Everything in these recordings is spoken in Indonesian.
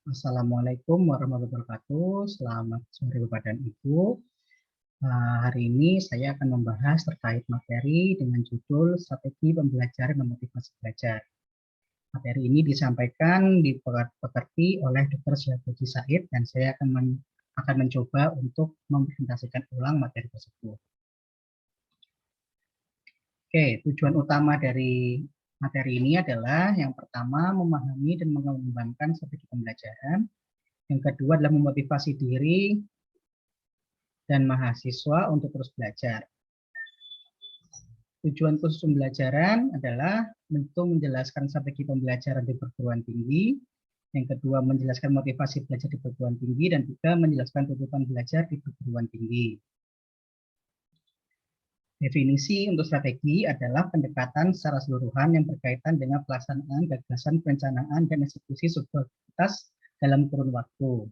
Assalamualaikum warahmatullahi wabarakatuh. Selamat sore Bapak dan Ibu. Hari ini saya akan membahas terkait materi dengan judul Strategi Pembelajaran dan Motivasi Belajar. Materi ini disampaikan dipekerti oleh Dr. Syahbudi Said dan saya akan mencoba untuk mempresentasikan ulang materi tersebut. Oke, tujuan utama dari materi ini adalah yang pertama memahami dan mengembangkan strategi pembelajaran. Yang kedua adalah memotivasi diri dan mahasiswa untuk terus belajar. Tujuan khusus pembelajaran adalah untuk menjelaskan strategi pembelajaran di perguruan tinggi, yang kedua menjelaskan motivasi belajar di perguruan tinggi, dan juga menjelaskan tuntutan belajar di perguruan tinggi. Definisi untuk strategi adalah pendekatan secara keseluruhan yang berkaitan dengan pelaksanaan gagasan, perencanaan, dan eksekusi sebuah aktivitas dalam kurun waktu.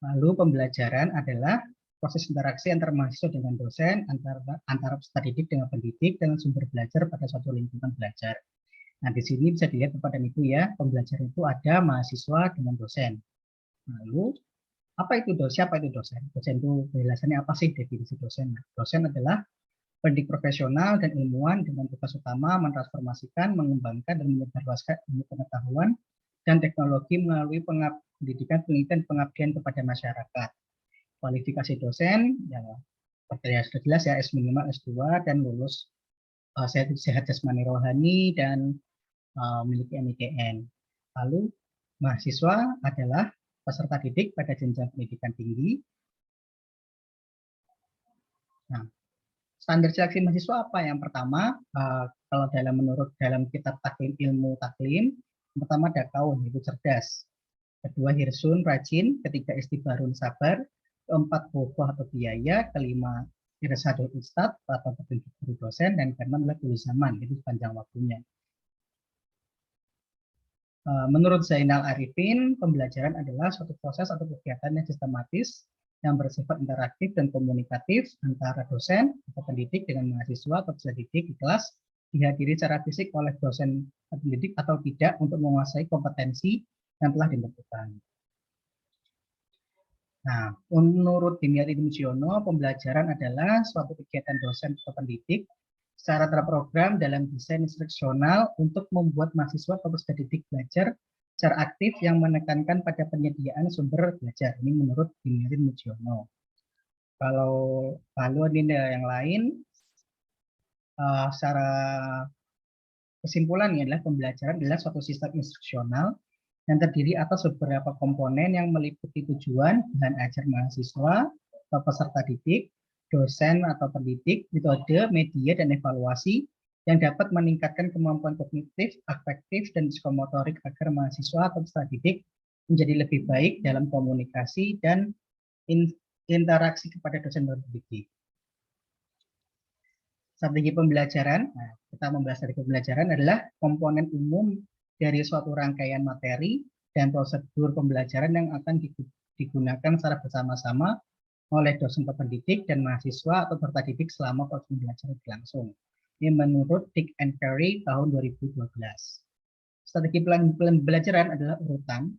Lalu pembelajaran adalah proses interaksi antar mahasiswa dengan dosen, antara peserta didik dengan pendidik, dan sumber belajar pada suatu lingkungan belajar. Nah, di sini bisa dilihat Bapak dan Ibu ya, pembelajaran itu ada mahasiswa dengan dosen. Lalu, siapa itu dosen? Dosen itu penjelasannya apa sih definisi dosen? Nah, dosen adalah pendidik profesional dan ilmuwan dengan tugas utama mentransformasikan, mengembangkan, dan menyebarluaskan ilmu pengetahuan dan teknologi melalui pendidikan, penelitian, pengabdian kepada masyarakat. Kualifikasi dosen, ya, sudah jelas ya, S minimal S2 dan lulus sehat jasmani rohani dan memiliki NIDN. Lalu mahasiswa adalah peserta didik pada jenjang pendidikan tinggi. Nah, standar seleksi mahasiswa apa? Yang pertama, kalau menurut dalam kitab Taklim Ilmu Taklim, yang pertama ada kaum, itu cerdas. Kedua hirsun, rajin. Ketiga istibarun, sabar. Keempat boboh atau biaya. Kelima irsadul ustad atau petunjuk guru dosen. Dan keenam adalah tulis zaman, itu sepanjang waktunya. Menurut Zainal Arifin, pembelajaran adalah suatu proses atau kegiatan yang sistematis yang bersifat interaktif dan komunikatif antara dosen atau pendidik dengan mahasiswa atau peserta didik di kelas, dihadiri secara fisik oleh dosen pendidik atau tidak untuk menguasai kompetensi yang telah ditentukan. Nah, menurut Dimyati Dimsyono, pembelajaran adalah suatu kegiatan dosen atau pendidik secara terprogram dalam desain instruksional untuk membuat mahasiswa atau peserta didik belajar secara aktif yang menekankan pada penyediaan sumber belajar. Ini menurut Dimyati Dimsyono. Kalau ini yang lain, secara kesimpulannya adalah pembelajaran adalah suatu sistem instruksional yang terdiri atas beberapa komponen yang meliputi tujuan, bahan ajar mahasiswa atau peserta didik, dosen atau pendidik, metode, media, dan evaluasi yang dapat meningkatkan kemampuan kognitif, afektif, dan psikomotorik agar mahasiswa atau peserta didik menjadi lebih baik dalam komunikasi dan interaksi kepada dosen dan pendidik. Strategi pembelajaran, kita membahas strategi pembelajaran adalah komponen umum dari suatu rangkaian materi dan prosedur pembelajaran yang akan digunakan secara bersama-sama oleh dosen atau pendidik dan mahasiswa atau peserta didik selama proses pembelajaran berlangsung. Ini menurut Dick and Perry tahun 2012. Strategi pembelajaran adalah urutan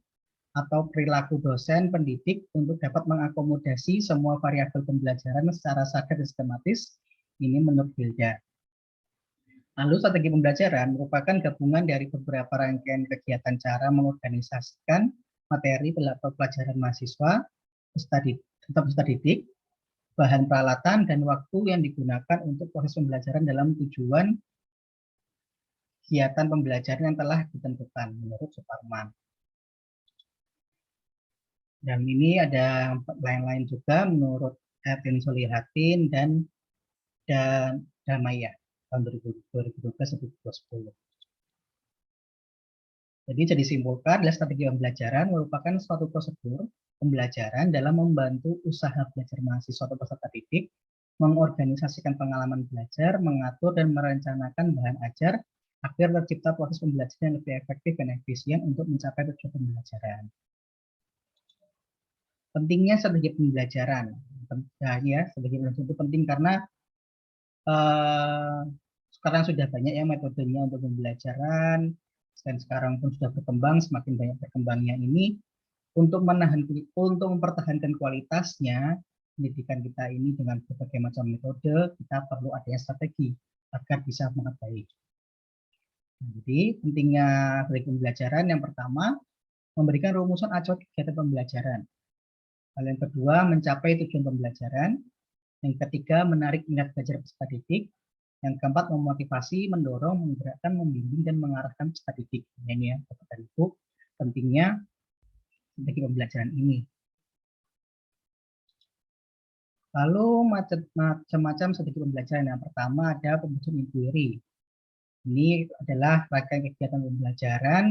atau perilaku dosen pendidik untuk dapat mengakomodasi semua variabel pembelajaran secara sadar dan sistematis. Ini menurut Hilda. Lalu strategi pembelajaran merupakan gabungan dari beberapa rangkaian kegiatan cara mengorganisasikan materi pelajaran mahasiswa, peserta didik, bahan peralatan, dan waktu yang digunakan untuk proses pembelajaran dalam tujuan kegiatan pembelajaran yang telah ditentukan menurut Suparman. Dan ini ada lain-lain juga menurut Etin Solihatin dan Damaya tahun 2012-2010. Jadi bisa disimpulkan adalah strategi pembelajaran merupakan suatu prosedur pembelajaran dalam membantu usaha belajar mahasiswa atau peserta didik, mengorganisasikan pengalaman belajar, mengatur dan merencanakan bahan ajar agar tercipta proses pembelajaran yang lebih efektif dan efisien untuk mencapai tujuan pembelajaran. Pentingnya strategi pembelajaran. Strategi pembelajaran itu penting karena sekarang sudah banyak ya metodenya untuk pembelajaran, dan sekarang pun sudah berkembang, semakin banyak berkembangnya ini. Untuk mempertahankan kualitasnya pendidikan kita ini dengan berbagai macam metode, kita perlu adanya strategi agar bisa sangat baik. Nah, jadi pentingnya dari pembelajaran yang pertama, memberikan rumusan acuan kegiatan pembelajaran. Hal yang kedua, mencapai tujuan pembelajaran. Yang ketiga, menarik minat belajar peserta didik. Yang keempat, memotivasi, mendorong, menggerakkan, membimbing, dan mengarahkan peserta didik. Ini ya, Bapak dan Ibu, pentingnya strategi pembelajaran ini. Lalu macam-macam strategi pembelajaran. Yang pertama ada pembelajaran inquiry. Ini adalah rangkaian kegiatan pembelajaran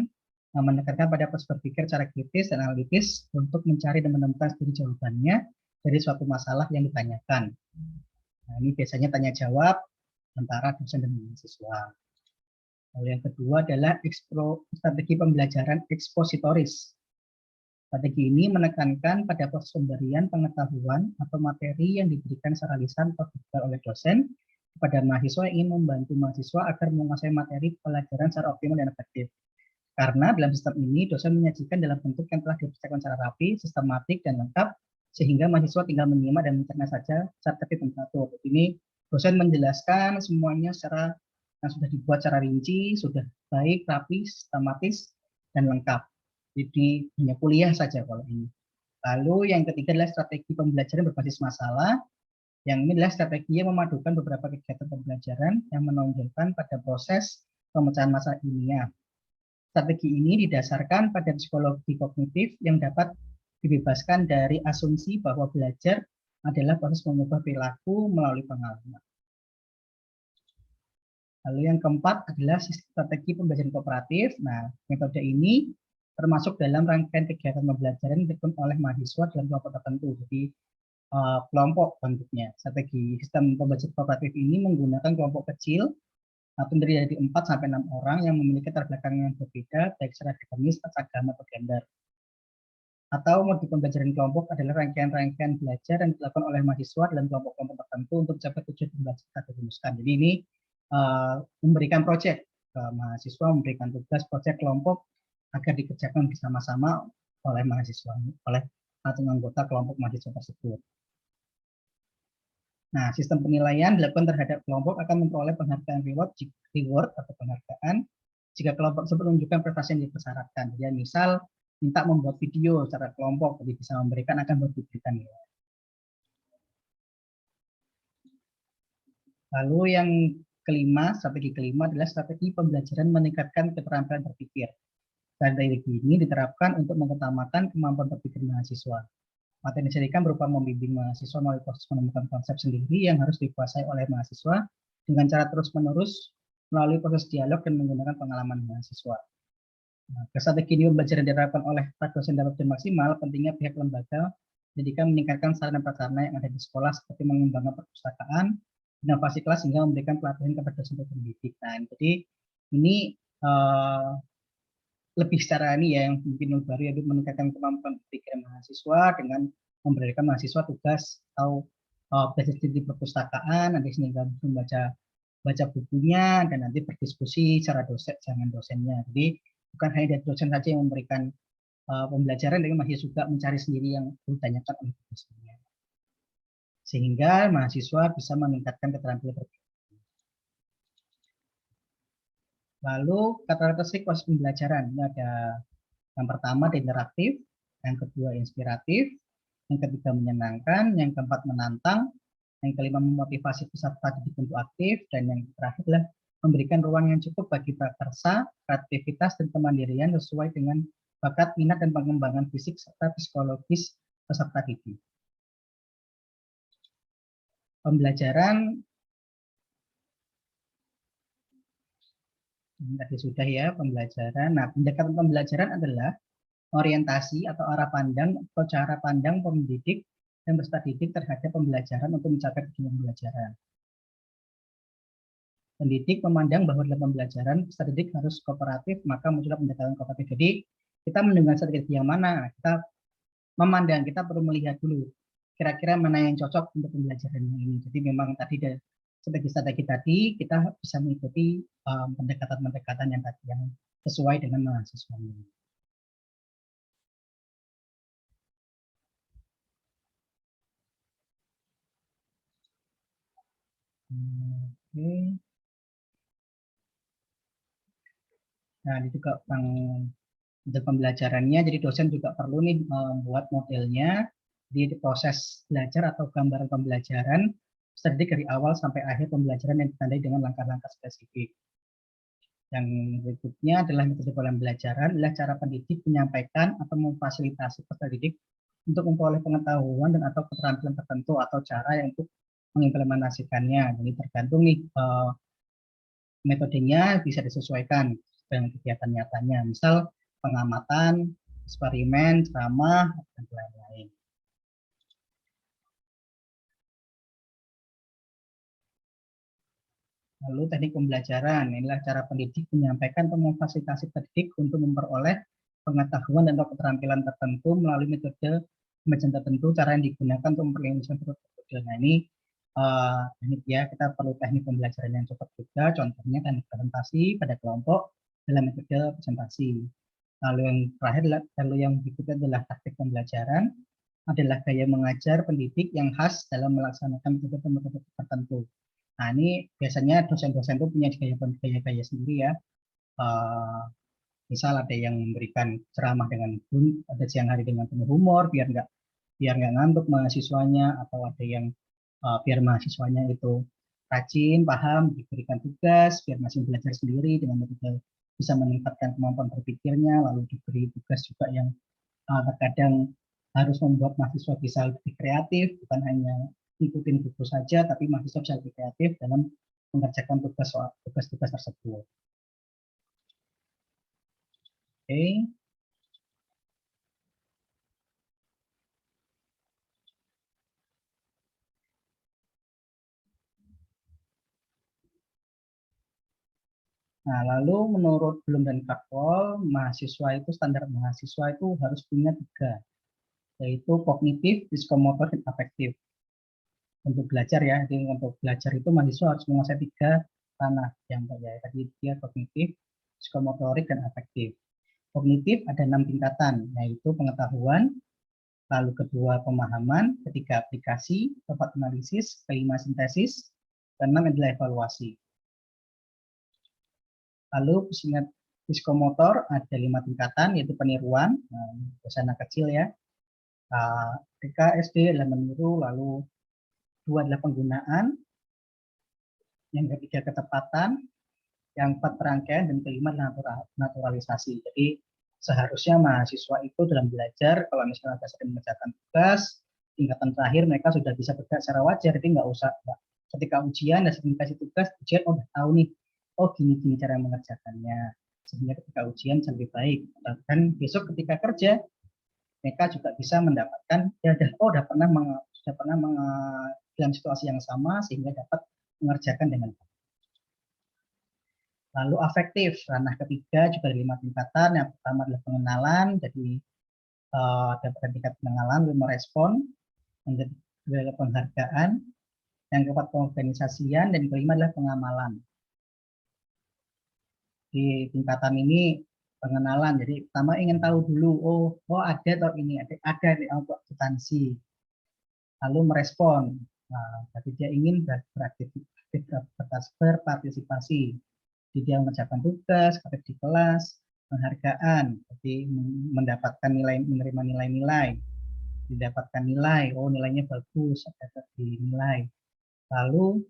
yang menekankan pada proses berpikir secara kritis dan analitis untuk mencari dan menemukan sendiri jawabannya dari suatu masalah yang ditanyakan. Nah, ini biasanya tanya jawab antara dosen dan mahasiswa. Lalu yang kedua adalah strategi pembelajaran ekspositoris. Strategi ini menekankan pada proses pemberian pengetahuan atau materi yang diberikan secara lisan atau verbal oleh dosen kepada mahasiswa yang ingin membantu mahasiswa agar menguasai materi pelajaran secara optimal dan efektif. Karena dalam sistem ini, dosen menyajikan dalam bentuk yang telah dipersiapkan secara rapi, sistematik, dan lengkap, sehingga mahasiswa tinggal menyimak dan mencerna saja secara tertib dan teratur. Ini dosen menjelaskan semuanya secara yang sudah dibuat secara rinci, sudah baik, rapi, sistematis, dan lengkap. Jadi hanya kuliah saja kalau ini. Lalu yang ketiga adalah strategi pembelajaran berbasis masalah. Yang ini adalah strategi yang memadukan beberapa kegiatan pembelajaran yang menonjolkan pada proses pemecahan masalah ilmiah. Strategi ini didasarkan pada psikologi kognitif yang dapat dibebaskan dari asumsi bahwa belajar adalah proses mengubah perilaku melalui pengalaman. Lalu yang keempat adalah strategi pembelajaran kooperatif. Nah, metode ini termasuk dalam rangkaian kegiatan pembelajaran yang dilakukan oleh mahasiswa dalam kelompok tertentu. Jadi kelompok bentuknya. Strategi sistem pembelajaran kooperatif ini menggunakan kelompok kecil terdiri dari 4 sampai 6 orang yang memiliki latar belakang yang berbeda baik secara akademis, agama, atau gender. Atau mode pembelajaran kelompok adalah rangkaian-rangkaian belajar yang dilakukan oleh mahasiswa dalam kelompok-kelompok tertentu untuk mencapai tujuan pembelajaran yang dirumuskan. Jadi ini memberikan proyek ke mahasiswa, memberikan tugas proyek kelompok agar dikerjakan bersama-sama oleh mahasiswa, oleh anggota kelompok mahasiswa tersebut. Nah, sistem penilaian dilakukan terhadap kelompok akan memperoleh penghargaan reward atau penghargaan jika kelompok tersebut menunjukkan prestasi yang dipersyaratkan. Jadi misal minta membuat video secara kelompok, jadi bisa memberikan akan diberikan nilai. Lalu yang kelima, strategi kelima adalah strategi pembelajaran meningkatkan keterampilan berpikir. Strategi ini diterapkan untuk mengutamakan kemampuan berpikir mahasiswa. Materi disediakan berupa membimbing mahasiswa melalui proses menemukan konsep sendiri yang harus dikuasai oleh mahasiswa dengan cara terus-menerus melalui proses dialog dan menggunakan pengalaman mahasiswa. Nah, strategi ini pembelajaran diterapkan oleh para dosen dapat maksimal, pentingnya pihak lembaga pendidikan meningkatkan sarana dan prasarana yang ada di sekolah seperti mengembangkan perpustakaan, inovasi kelas hingga memberikan pelatihan kepada dosen pendidik. Nah, jadi ini lebih secara ini ya yang mungkin baru yaitu meningkatkan kemampuan berpikir mahasiswa dengan memberikan mahasiswa tugas atau belajar di perpustakaan, nanti sehingga baca bukunya dan nanti berdiskusi secara dosen dengan dosennya. Jadi bukan hanya dari dosen saja yang memberikan pembelajaran, tapi mahasiswa juga mencari sendiri yang ditanyakan oleh dosennya. Sehingga mahasiswa bisa meningkatkan keterampilan berpikir. Lalu karakteristik proses pembelajaran ini ada yang pertama interaktif, yang kedua inspiratif, yang ketiga menyenangkan, yang keempat menantang, yang kelima memotivasi peserta didik untuk aktif, dan yang terakhir adalah memberikan ruang yang cukup bagi prakarsa, kreativitas, dan kemandirian sesuai dengan bakat, minat, dan pengembangan fisik serta psikologis peserta didik. Pembelajaran tadi sudah ya pembelajaran. Nah, pendekatan pembelajaran adalah orientasi atau arah pandang atau cara pandang pendidik dan peserta didik terhadap pembelajaran untuk mencapai tujuan pembelajaran. Pendidik memandang bahwa dalam pembelajaran peserta didik harus kooperatif, maka muncullah pendekatan kooperatif. Jadi kita mendengar strategi yang mana, kita memandang, kita perlu melihat dulu kira-kira mana yang cocok untuk pembelajaran ini. Jadi memang tadi sebagai strategi tadi kita bisa mengikuti pendekatan-pendekatan yang sesuai dengan mahasiswa ini. Oke. Nah, ini juga tentang untuk pembelajarannya, jadi dosen juga perlu nih membuat modelnya di proses belajar atau gambaran pembelajaran strategi dari awal sampai akhir pembelajaran yang ditandai dengan langkah-langkah spesifik. Yang berikutnya adalah metode pembelajaran, adalah cara pendidik menyampaikan atau memfasilitasi peserta didik untuk memperoleh pengetahuan dan atau keterampilan tertentu atau cara yang untuk mengimplementasikannya. Jadi tergantung nih metodenya bisa disesuaikan dengan kegiatan nyatanya. Misal pengamatan, eksperimen, ceramah, dan lain-lain. Lalu teknik pembelajaran, inilah cara pendidik menyampaikan atau memfasilitasi pendidik untuk memperoleh pengetahuan dan keterampilan tertentu melalui metode pembelajaran tertentu, cara yang digunakan untuk memperlihatkan metode. Nah ini teknik ya, kita perlu teknik pembelajaran yang cukup juga, contohnya teknik presentasi pada kelompok dalam metode presentasi. Lalu yang terakhir, lalu yang berikutnya adalah taktik pembelajaran, adalah gaya mengajar pendidik yang khas dalam melaksanakan metode tertentu. Nah, ini biasanya dosen-dosen itu punya gaya-gaya sendiri ya. Misal ada yang memberikan ceramah dengan ada siang hari dengan penuh humor biar nggak ngantuk mahasiswanya, atau ada yang biar mahasiswanya itu rajin, paham, diberikan tugas, biar masih belajar sendiri dengan metode bisa meningkatkan kemampuan berpikirnya, lalu diberi tugas juga yang terkadang harus membuat mahasiswa bisa lebih kreatif, bukan hanya ikutin buku saja, tapi mahasiswa bisa lebih kreatif dalam mengerjakan tugas-tugas tersebut. Oke. Nah, lalu menurut Bloom dan Cartwell, mahasiswa itu standar mahasiswa itu harus punya 3, yaitu kognitif, psikomotor, dan afektif. Untuk belajar ya, jadi untuk belajar itu mahasiswa harus menguasai 3 ranah yang ya, tadi dia kognitif, psikomotorik, dan afektif. Kognitif ada 6 tingkatan, yaitu pengetahuan, lalu kedua pemahaman, ketiga aplikasi, keempat analisis, kelima sintesis, keenam adalah evaluasi. Lalu psikomotor ada 5 tingkatan, yaitu peniruan, anak kecil ya, TK, SD adalah meniru, lalu 2 adalah penggunaan, yang ketiga ketepatan, yang 4 perangkaian, dan kelima adalah naturalisasi. Jadi seharusnya mahasiswa itu dalam belajar, kalau misalnya ada sering mengerjakan tugas, tingkatan terakhir mereka sudah bisa bergerak secara wajar, jadi nggak usah ketika ujian dan sering kasih tugas, ujian udah tahu nih, oh gini-gini cara mengerjakannya, sehingga ketika ujian lebih baik. Dan besok ketika kerja, mereka juga bisa mendapatkan, ya udah pernah dalam situasi yang sama, sehingga dapat mengerjakan dengan baik. Lalu afektif, ranah ketiga juga ada 5 tingkatan. Yang pertama adalah pengenalan, jadi ada tingkat pengenalan, lalu merespon, yang kedua adalah penghargaan, yang keempat pengorganisasian, dan kelima adalah pengamalan. Di tingkatan ini pengenalan, jadi pertama ingin tahu dulu, oh ada atau ini ada untuk substansi. Lalu merespon, jadi dia ingin berpartisipasi, jadi dia mengerjakan tugas, aktif di kelas. Penghargaan, jadi mendapatkan menerima nilai-nilai, didapatkan nilai, oh nilainya bagus, dapat dinilai. Lalu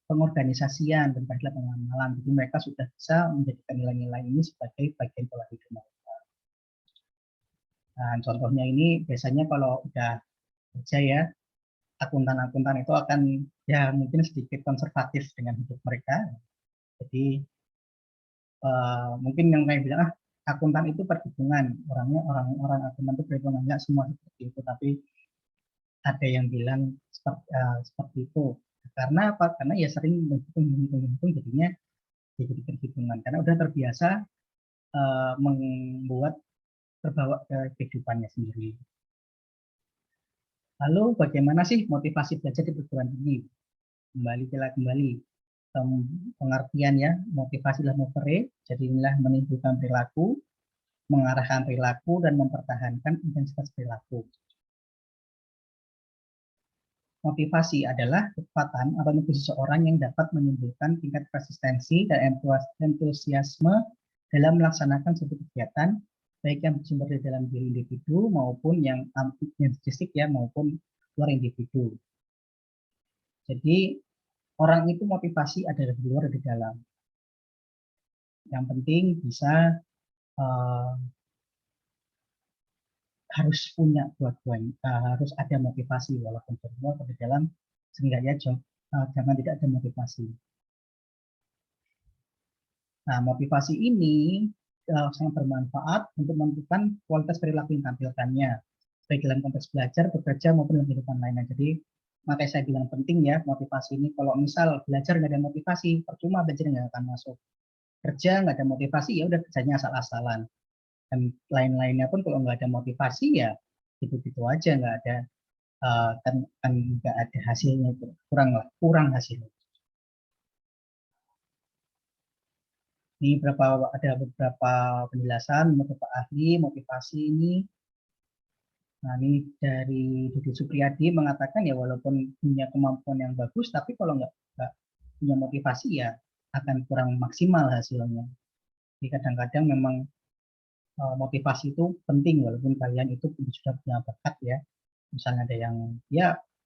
pengorganisasian dan pengamalan, jadi mereka sudah bisa menjadikan nilai-nilai ini sebagai bagian pola hidup mereka. Nah, contohnya ini biasanya kalau udah kerja ya, akuntan-akuntan itu akan ya mungkin sedikit konservatif dengan hidup mereka. Jadi mungkin yang kayak bilang akuntan itu perhitungan, orang akuntan itu perhitungan, enggak semua seperti itu, tapi ada yang bilang seperti itu. Karena apa? Karena ya sering menghitung jadinya jadi perhitungan, karena udah terbiasa membuat terbawa ke kehidupannya sendiri. Lalu bagaimana sih motivasi belajar di perguruan tinggi? Kembali pengertian ya, motivasi adalah motivate, jadi inilah menimbulkan perilaku, mengarahkan perilaku, dan mempertahankan intensitas perilaku. Motivasi adalah kekuatan atau motivasi seseorang yang dapat menimbulkan tingkat resistensi dan entusiasme dalam melaksanakan suatu kegiatan, baik yang bersumber di dalam diri individu maupun yang intrinsik ya, maupun luar individu. Jadi orang itu motivasi ada di luar dan di dalam. Yang penting bisa harus punya dua-duanya, harus ada motivasi walaupun di luar atau di dalam, seenggaknya jangan tidak ada motivasi. Nah, motivasi ini sangat bermanfaat untuk menentukan kualitas perilaku yang tampilkannya, baik dalam konteks belajar, bekerja, maupun dalam kehidupan lainnya. Jadi, makanya saya bilang penting ya motivasi ini. Kalau misal belajar nggak ada motivasi, percuma belajar nggak akan masuk. Kerja nggak ada motivasi, ya udah kerjanya asal-asalan. Dan lain-lainnya pun kalau nggak ada motivasi ya gitu-gitu aja, nggak ada kan nggak ada hasilnya, itu kurang hasilnya. Ini ada beberapa penjelasan beberapa ahli motivasi ini. Nah, ini dari Didi Supriyadi mengatakan ya walaupun punya kemampuan yang bagus, tapi kalau nggak punya motivasi ya akan kurang maksimal hasilnya. Jadi kadang-kadang memang motivasi itu penting walaupun kalian itu sudah punya bakat ya. Misalnya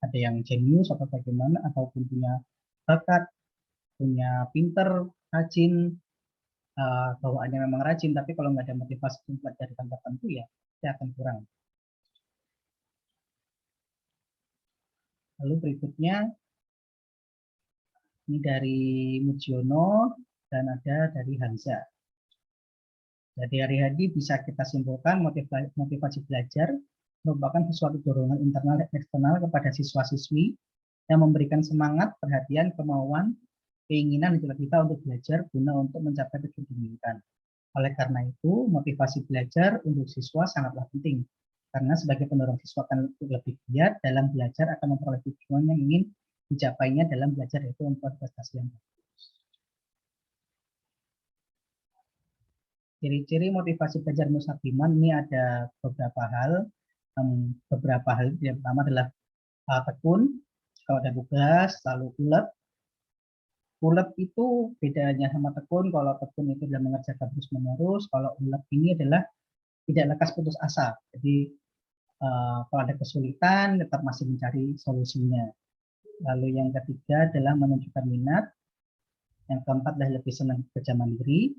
ada yang jenius atau bagaimana, ataupun punya bakat, punya pinter, rajin, bawaannya memang rajin, tapi kalau nggak ada motivasi untuk dari tempat tertentu ya akan kurang. Lalu berikutnya ini dari Mujiono dan ada dari Hansa. Dari hari-hari bisa kita simpulkan motivasi belajar merupakan sesuatu dorongan internal dan eksternal kepada siswa-siswi yang memberikan semangat, perhatian, kemauan, keinginan dan cita-cita untuk belajar guna untuk mencapai tujuan diinginkan. Oleh karena itu, motivasi belajar untuk siswa sangatlah penting, karena sebagai pendorong siswa akan lebih giat dalam belajar akan memperoleh tujuan yang ingin dicapainya dalam belajar, yaitu memperoleh prestasi yang bagus. Ciri-ciri motivasi belajar Musabiman ini ada beberapa hal. Yang pertama adalah tekun. Kalau ada tugas selalu ulet. Ulet itu bedanya sama tekun. Kalau tekun itu adalah mengerjakan terus-menerus. Kalau ulet ini adalah tidak lekas putus asa. Jadi kalau ada kesulitan tetap masih mencari solusinya. Lalu yang ketiga adalah menunjukkan minat. Yang keempat adalah lebih senang kerja mandiri.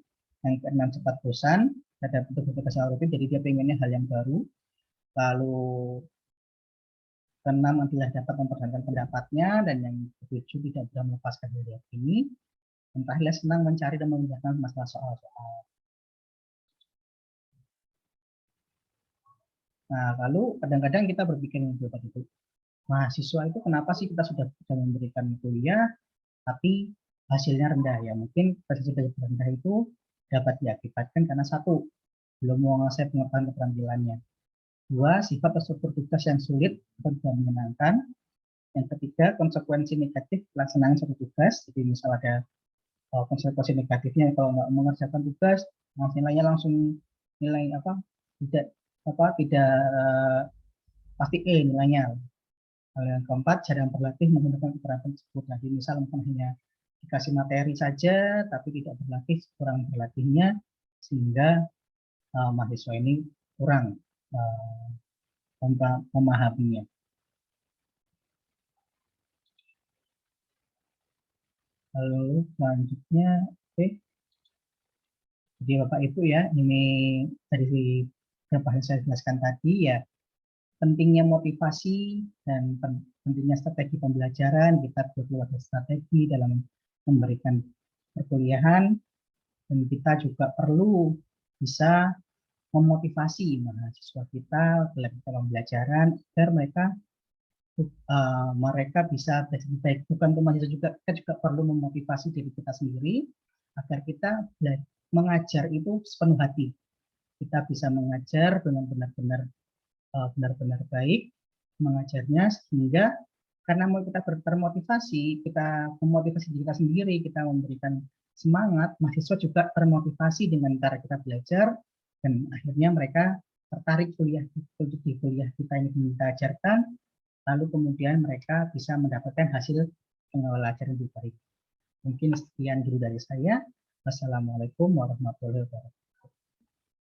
Yang keenam cepat bosan, ada bentuk-bentuk kesalahan rutin, jadi dia pengennya hal yang baru. Lalu keenam adalah dapat mempertahankan pendapatnya, dan yang ketujuh tidak mudah melepaskan diri ini. Dan terakhir senang mencari dan memecahkan masalah soal-soal. Nah, lalu kadang-kadang kita berpikir tadi itu, mahasiswa itu kenapa sih kita sudah memberikan kuliah, tapi hasilnya rendah ya? Mungkin prestasi rendah itu dapat diakibatkan karena satu, belum menguasai pengetahuan keterampilannya. Dua, sifat atau struktur tugas yang sulit atau tidak menyenangkan. Yang ketiga, konsekuensi negatif pelaksanaan suatu tugas. Jadi misal ada konsekuensi negatifnya kalau nggak mengerjakan tugas, nilainya langsung nilai tidak pasti E nilainya. Lalu yang keempat, jarang berlatih menggunakan keterampilan tersebut. Jadi misal hanya dikasih materi saja, tapi tidak berlatih, kurang berlatihnya, sehingga mahasiswa ini kurang memahaminya. Lalu selanjutnya, oke. Jadi Bapak Ibu ya, ini dari beberapa yang saya jelaskan tadi ya, pentingnya motivasi dan pentingnya strategi pembelajaran. Kita perlu ada strategi dalam memberikan perkuliahan, dan kita juga perlu bisa memotivasi mahasiswa kita dalam pembelajaran agar mereka bisa belajar baik. Bukan cuma itu juga, kita juga perlu memotivasi diri kita sendiri agar kita mengajar itu sepenuh hati. Kita bisa mengajar dengan benar-benar baik mengajarnya, sehingga karena kita termotivasi, kita memotivasi diri kita sendiri, kita memberikan semangat, mahasiswa juga termotivasi dengan cara kita belajar, dan akhirnya mereka tertarik di kuliah kita ini kita ajarkan, lalu kemudian mereka bisa mendapatkan hasil pembelajaran lebih baik. Mungkin sekian dulu dari saya. Wassalamualaikum warahmatullahi wabarakatuh.